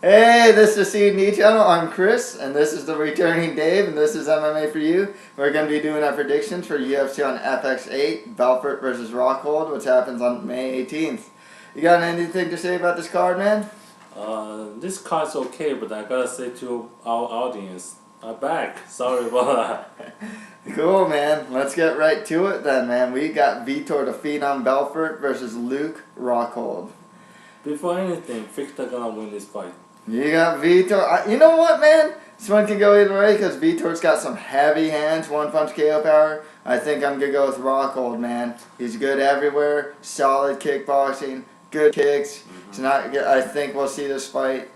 Hey, this is CND Channel. I'm Chris, and this is the returning Dave, and this is MMA for you. We're going to be doing our predictions for UFC on FX 8, Belfort versus Rockhold, which happens on May 18th. You got anything to say about this card, man? This card's okay, but I gotta say to our audience, I'm back. Sorry about that. Cool, man. Let's get right to it then, man. We got Vitor the Phenom Belfort versus Luke Rockhold. Before anything, Victor gonna win this fight. You got Vitor. You know what, man? This one can go either way because Vitor's got some heavy hands, one-punch KO power. I think I'm going to go with Rockhold, man. He's good everywhere, solid kickboxing, good kicks. It's not. I think we'll see this fight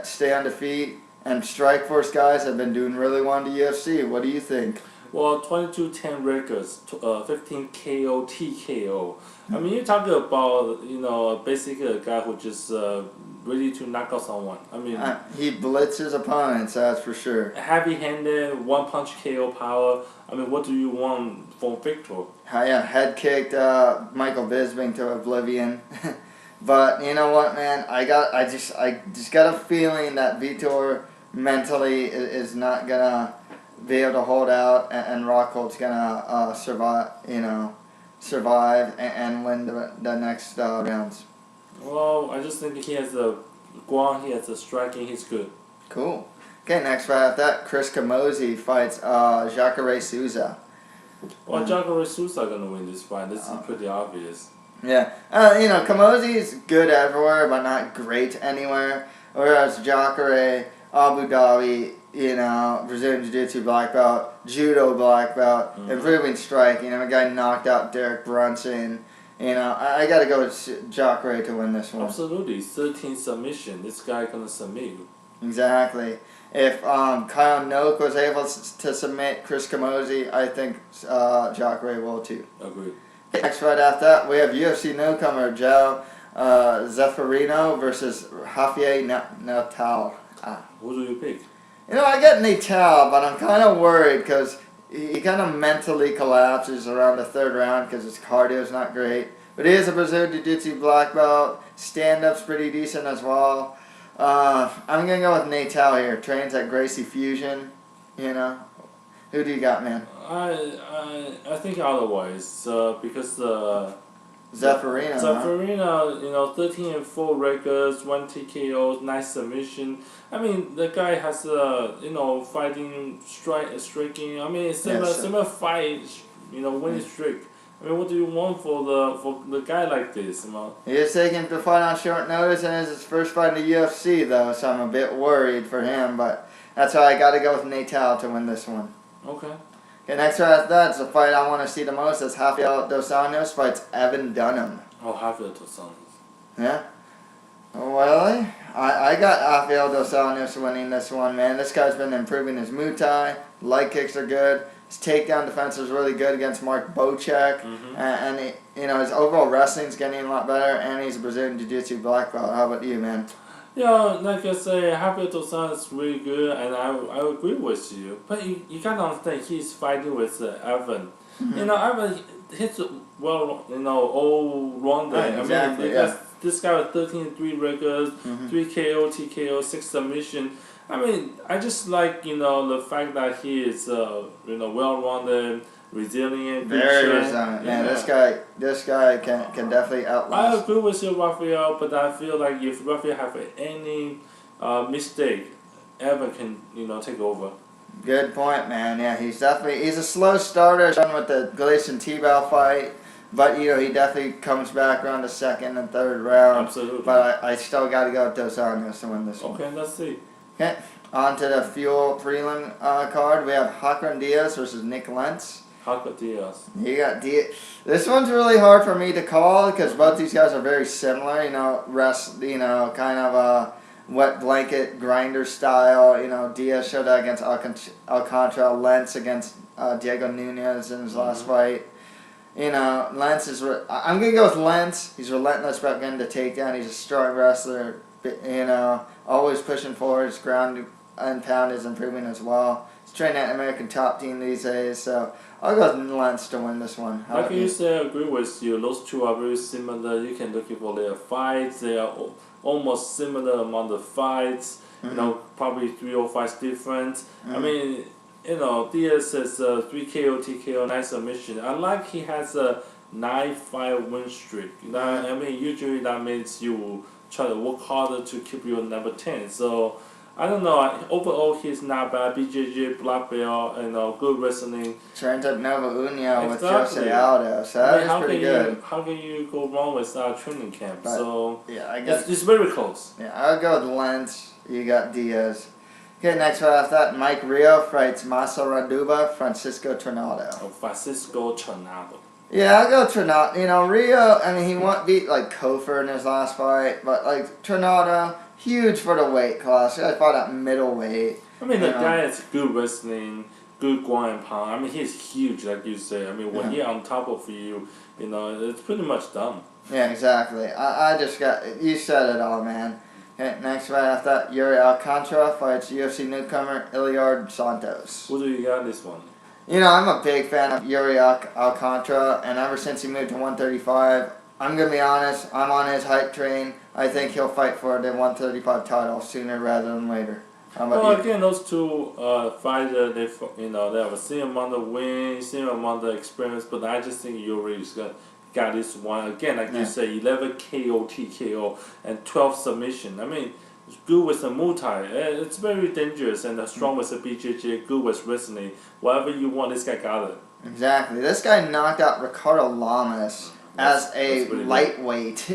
stay on the feet. And Strikeforce guys have been doing really well in the UFC. What do you think? Well, 22-10 records, 15 KO, TKO. I mean, you're talking about, basically a guy who just ready to knock out someone. I mean, he blitzes opponents, that's for sure. Heavy-handed, one-punch KO power. I mean, what do you want from Victor? Yeah, head kicked Michael Bisping to oblivion. But you know what, man? I just got a feeling that Vitor mentally is not gonna be able to hold out, and Rockhold's gonna survive and win the next rounds. Well, I just think he has the ground, he has the striking, he's good. Cool. Okay, next fight after that, Chris Camozzi fights Jacare Souza. Well, Jacare Souza gonna win this fight. This is pretty obvious. Yeah, Camozzi's good everywhere, but not great anywhere. Whereas Jacare, Abu Dhabi, Brazilian Jiu-Jitsu black belt, Judo black belt, improving striking. A guy knocked out Derek Brunson. I got to go with Jacare to win this one. Absolutely, 13 submission. This guy gonna submit you. Exactly. If Kyle Noak was able to submit Chris Camozzi, I think Jacare will too. Agreed. Next fight after that, we have UFC newcomer Joao Zeferino versus Rafael Natal. Who do you pick? I got Natal, but I'm kind of worried because he kind of mentally collapses around the third round because his cardio is not great. But he is a Brazilian Jiu-Jitsu black belt. Stand-up's pretty decent as well. I'm going to go with Natal here. Trains at Gracie Fusion. Who do you got, man? I think otherwise, because Zeferino. Zeferino, 13-4 records, 1 TKO, nice submission. I mean, the guy has fighting striking. I mean, similar fight, winning streak. I mean, what do you want for the guy like this? He's taking the fight on short notice, and it's his first fight in the UFC, though, so I'm a bit worried for him. But that's why I got to go with Natal to win this one. Okay. Okay, next fight after that is the fight I want to see the most. That's Rafael dos Anjos fights Evan Dunham. Oh, Rafael dos Anjos. Yeah? Well, I got Rafael dos Anjos winning this one, man. This guy's been improving his Muay Thai. Light kicks are good. His takedown defense is really good against Mark Bocek. And his overall wrestling's getting a lot better, and he's a Brazilian Jiu-Jitsu black belt. How about you, man? Yeah, like I say, Rafael dos Anjos is really good, and I agree with you. But you gotta understand, he's fighting with Evan. Evan hits all rounder. Exactly, This guy with 13-3 records, 3 KO, TKO, 6 submission. I mean, I just like the fact that he is well-rounded, resilient, very resilient. Yeah, this guy can definitely outlast. I agree with you, Rafael, but I feel like if Rafael have any mistake, Evan can take over. Good point, man. Yeah, he's a slow starter. Done with the Galatian T-Bow fight, but he definitely comes back around the second and third round. Absolutely. But I still got to go with Dos Anjos to win this one. Okay, let's see. Okay, on to the Fuel prelim card. We have Hakran Diaz versus Nick Lentz. Hakran Diaz. You got Diaz. This one's really hard for me to call because both these guys are very similar. Kind of a wet blanket grinder style. Diaz showed that against Alcantara. Lentz against Diego Nunez in his last fight. Lentz is. I'm gonna go with Lentz. He's relentless about getting the takedown. He's a strong wrestler. Always pushing forward. His ground and pound is improving as well. He's training at American Top Team these days, so I'll go with Lentz to win this one. Like you said, I agree with you. Those two are very similar. You can look for their fights. They are almost similar among the fights. You know, probably 3 or 5 different. I mean, you know, Diaz has a 3 KO TKO, nice submission. I like he has a 9-5 win streak. I mean, usually that means you try to work harder to keep your number 10. So, I don't know. Overall, he's not bad. BJJ, black belt, you know, good wrestling. Trained at Nova Union with Jose Aldo, so that is pretty good. How can you go wrong with our training camp? But, so, yeah, I guess it's very close. Yeah, I'll go with Lentz. You got Diaz. Okay, next right after that, Mike Rio fights Masa Raduba, Francisco Trinaldo. Oh, Francisco Trinaldo. Yeah, I'll go Trinaldo. You know, Rio, I mean, he beat, like, Kofor in his last fight, but, like, Trinaldo, huge for the weight class. I fought at middleweight. I mean, the guy has good wrestling, good ground and pound. I mean, he's huge, like you say. I mean, when he's on top of you, you know, it's pretty much done. Yeah, exactly. I just got, you said it all, man. Okay, next fight after that, Yuri Alcantara fights UFC newcomer Iliard Santos. Who do you got this one? You know, I'm a big fan of Yuri Alcantara, and ever since he moved to 135, I'm going to be honest, I'm on his hype train. I think he'll fight for the 135 title sooner rather than later. Well, again, those two fighters, they have a same amount of wins, same amount of experience, but I just think Yuri's got this one. Again, like you say, 11 KO, TKO, and 12 submission. I mean, it's good with the Muay Thai. It's very dangerous and strong with the BJJ, good with wrestling. Whatever you want, this guy got it. Exactly. This guy knocked out Ricardo Lamas as a lightweight.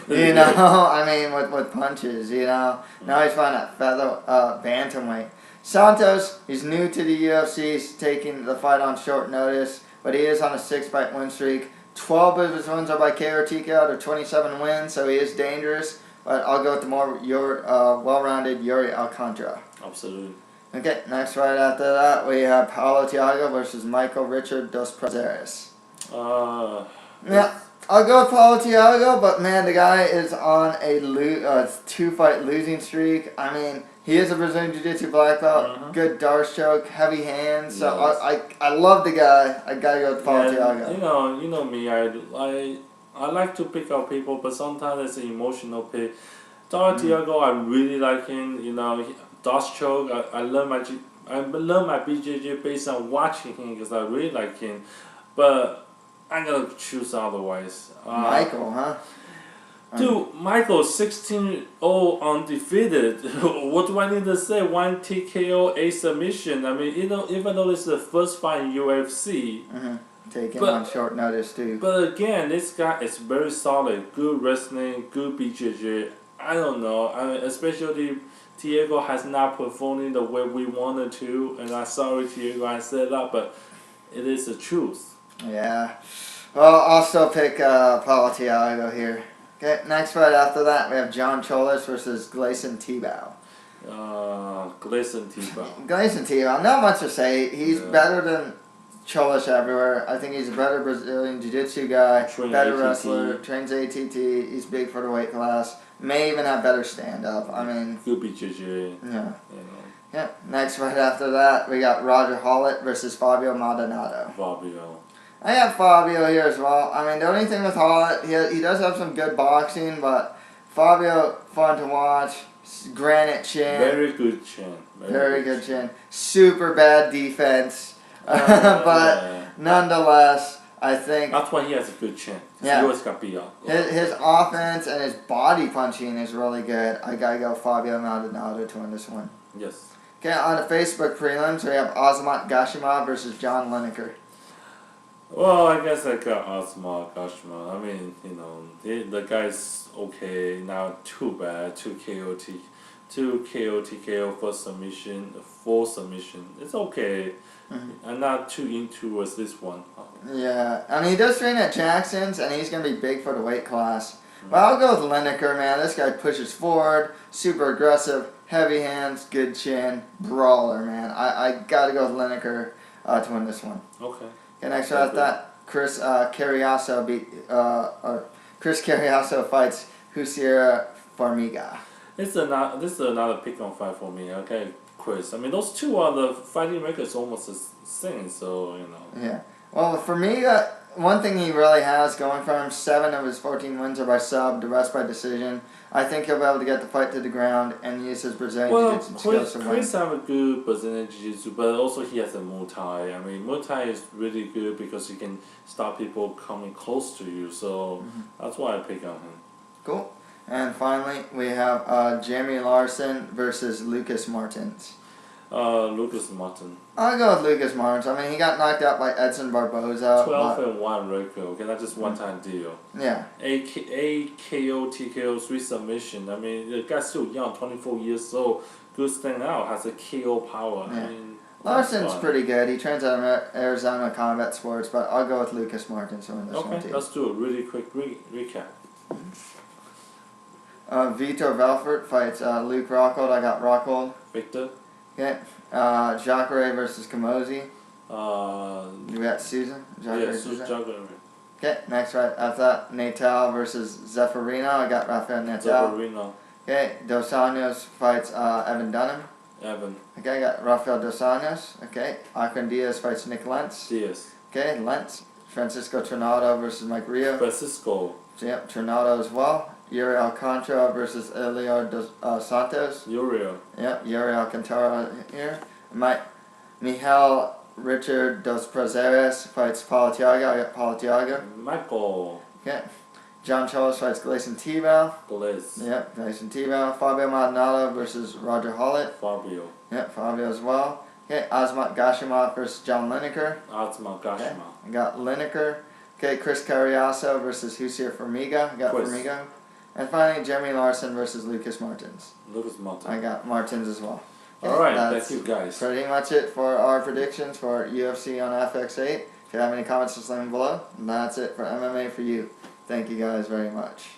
You know, I mean, with punches, you know. Now he's fighting at feather bantamweight. Santos, he's new to the UFC. He's taking the fight on short notice, but he is on a 6-fight win streak. 12 of his wins are by KO or TKO out of 27 wins, so he is dangerous. But I'll go with the more well-rounded Yuri Alcantara. Absolutely. Okay, next fight after that, we have Paulo Thiago versus Michael Richard dos Prazeres. Yeah, I'll go with Paulo Thiago, but man, the guy is on a 2-fight losing streak. I mean, he is a Brazilian Jiu-Jitsu black belt, good Darce choke, heavy hands. So I love the guy. I gotta go with Paulo Thiago. You know me. I like to pick out people, but sometimes it's an emotional pick. Paulo Thiago, I really like him. You know, Darce choke. I learned my BJJ based on watching him because I really like him, but I'm gonna choose otherwise. Michael, huh? Dude, Michael, 16-0 undefeated. What do I need to say? 1 TKO, 8 submission. I mean, you know, even though it's the first fight in UFC. Taken on short notice too. But again, this guy is very solid. Good wrestling, good BJJ. I don't know. I mean, especially Thiago has not performed the way we wanted to. And I'm sorry, Thiago, I said that, but it is the truth. Yeah. Well, I'll still pick Paulo Thiago here. Okay, next fight after that, we have John Cholas versus Gleison Tibau. Gleison Tibau. Gleison Tibau, not much to say. He's better than Cholas everywhere. I think he's a better Brazilian Jiu-Jitsu guy, better wrestler, trains ATT, he's big for the weight class, may even have better stand-up. I mean... Good BJJ. Yeah. You know. Yeah, next fight after that, we got Roger Hollett versus Fabio Maldonado. Fabio. I have Fabio here as well. I mean, the only thing with Hollett, he does have some good boxing, but Fabio, fun to watch. Granite chin. Very good chin. Very good chin. Super bad defense. But nonetheless, I think... That's why he has a good chin. Yeah. He always got beat up. His offense and his body punching is really good. I gotta go Fabio Maldonado to win this one. Yes. Okay, on the Facebook prelims, we have Azamat Gashima versus John Lineker. Well, I guess I got Asma Gashma. I mean, you know, the guy's okay, not too bad. 2 KO TKO for submission, 4 submission. It's okay. I'm not too into this one. Yeah, I mean, he does train at Jackson's, and he's going to be big for the weight class. But I'll go with Lineker, man. This guy pushes forward, super aggressive, heavy hands, good chin, brawler, man. I got to go with Lineker to win this one. Okay. Okay, next after that, Chris Carriasso fights Husiera Farmiga. This is another pick on fight for me. Okay, Chris. I mean, those two are the fighting records almost the same. So Yeah. Well, for me, one thing he really has going for him: 7 of his 14 wins are by sub, the rest by decision. I think he'll be able to get the fight to the ground and use his Brazilian Jiu-Jitsu skills to win. Chris have a good Brazilian Jiu-Jitsu, but also he has a Muay Thai. I mean, Muay Thai is really good because you can stop people coming close to you. So that's why I pick on him. Cool. And finally, we have Jamie Larson versus Lucas Martins. Lucas Martin. I'll go with Lucas Martins. I mean, he got knocked out by Edson Barboza. 12-1 record. Okay, that's just one-time deal. Yeah. AKO, TKO, 3 submission. I mean, the guy's still young, 24 years old. Good stand out, has a KO power. Yeah. I mean, Larson's pretty good. He trains out of Arizona Combat Sports, but I'll go with Lucas Martins to win this one too. Let's do a really quick recap. Vitor Belfort fights Luke Rockhold. I got Rockhold. Victor. Okay. Jacare versus Camozzi. We got Souza. Souza. Okay, next fight after that, Natal versus Zeferino. I got Rafael Natal. Zeferino. Okay, Dos Anjos fights Evan Dunham. Evan. Okay, I got Rafael Dos Anjos. Okay, Akron Diaz fights Nick Lentz. Diaz. Okay, Lentz. Francisco Trinaldo versus Mike Rio. Francisco. Yep, Trinaldo as well. Yuri Alcantara versus Elior dos Santos. Uriel. Yep, Yuri Alcantara here. Michel Richard dos Prazeres fights Paulo Thiago. I got Paulo Thiago. Michael. Okay. John Charles fights Gleison Tebow. Glaze. Yep, Gleison Tebow. Fabio Maldonado versus Roger Hollett. Fabio. Yep, Fabio as well. Okay, Azmat Gashima versus John Lineker. Azmat Gashima. Okay. I got Lineker. Okay, Chris Carriazo versus Hussein Formiga. I got Formiga. And finally, Jeremy Larson versus Lucas Martins. Lucas Martins. I got Martins as well. Okay, alright, thank you guys. Pretty much it for our predictions for UFC on FX8. If you have any comments, just leave them below. And that's it for MMA for you. Thank you guys very much.